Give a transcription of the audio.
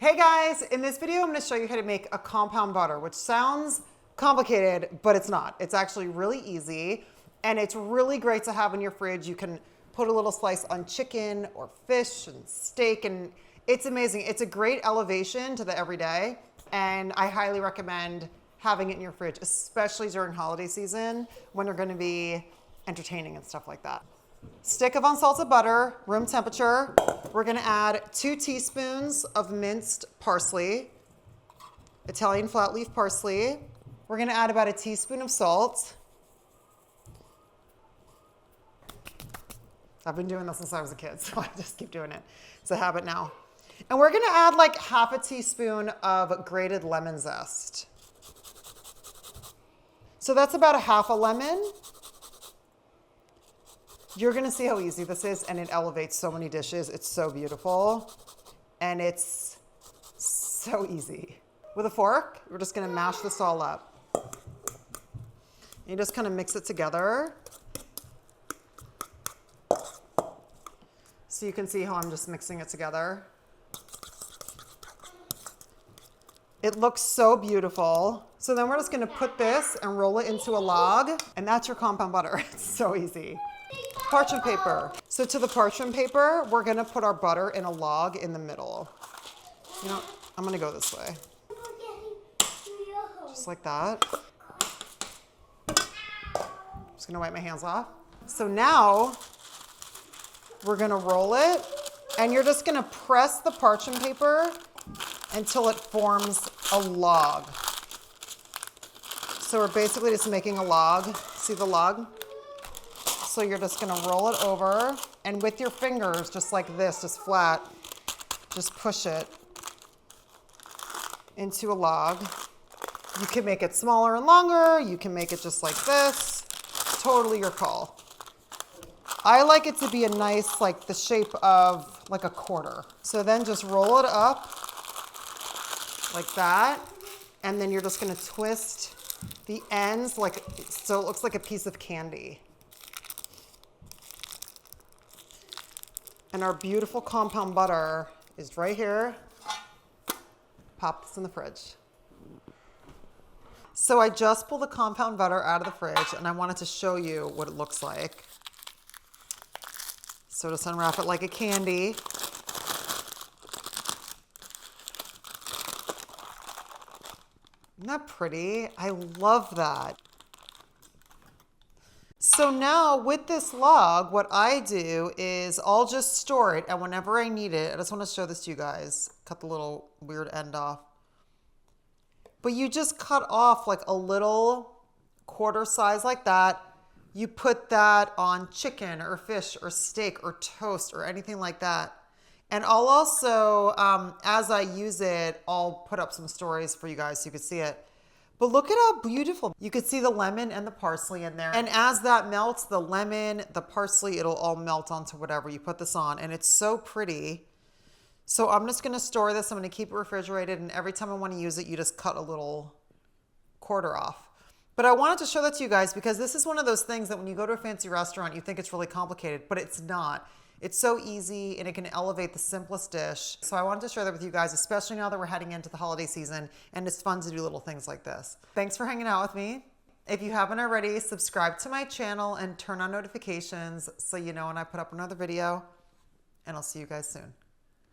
Hey guys, in this video I'm going to show you how to make a compound butter, which sounds complicated, but it's not. It's actually really easy and it's really great to have in your fridge. You can put a little slice on chicken or fish and steak and it's amazing. It's a great elevation to the everyday and I highly recommend having it in your fridge, especially during holiday season when you're going to be entertaining and stuff like that. Stick of unsalted butter, room temperature. We're gonna add 2 teaspoons of minced parsley, Italian flat leaf parsley. We're gonna add about a teaspoon of salt. I've been doing this since I was a kid, so I just keep doing it. It's a habit now. And we're gonna add like half a teaspoon of grated lemon zest. So that's about a half a lemon. You're gonna see how easy this is and it elevates so many dishes. It's so beautiful and it's so easy. With a fork, we're just gonna mash this all up. You just kind of mix it together. So you can see how I'm just mixing it together. It looks so beautiful. So then we're just gonna put this and roll it into a log and that's your compound butter. It's so easy. Parchment paper. So to the parchment paper, we're gonna put our butter in a log in the middle. You know, I'm gonna go this way. Just like that. Just gonna wipe my hands off. So now we're gonna roll it and you're just gonna press the parchment paper until it forms a log. So we're basically just making a log. See the log? So you're just gonna roll it over and with your fingers, just like this, just flat, just push it into a log. You can make it smaller and longer. You can make it just like this. Totally your call. I like it to be a nice, like the shape of like a quarter. So then just roll it up like that. And then you're just gonna twist the ends like, so it looks like a piece of candy. And our beautiful compound butter is right here. Pop this in the fridge. So I just pulled the compound butter out of the fridge and I wanted to show you what it looks like. So just unwrap it like a candy. Isn't that pretty? I love that. So now with this log, what I do is I'll just store it and whenever I need it, I just want to show this to you guys, cut the little weird end off. But you just cut off like a little quarter size like that. You put that on chicken or fish or steak or toast or anything like that. And I'll also, as I use it, I'll put up some stories for you guys so you can see it. But look at how beautiful. You could see the lemon and the parsley in there. And as that melts, the lemon, the parsley, it'll all melt onto whatever you put this on. And it's so pretty. So I'm just gonna store this. I'm gonna keep it refrigerated. And every time I wanna use it, you just cut a little quarter off. But I wanted to show that to you guys because this is one of those things that when you go to a fancy restaurant, you think it's really complicated, but it's not. It's so easy and it can elevate the simplest dish. So I wanted to share that with you guys, especially now that we're heading into the holiday season and it's fun to do little things like this. Thanks for hanging out with me. If you haven't already, subscribe to my channel and turn on notifications so you know when I put up another video, and I'll see you guys soon.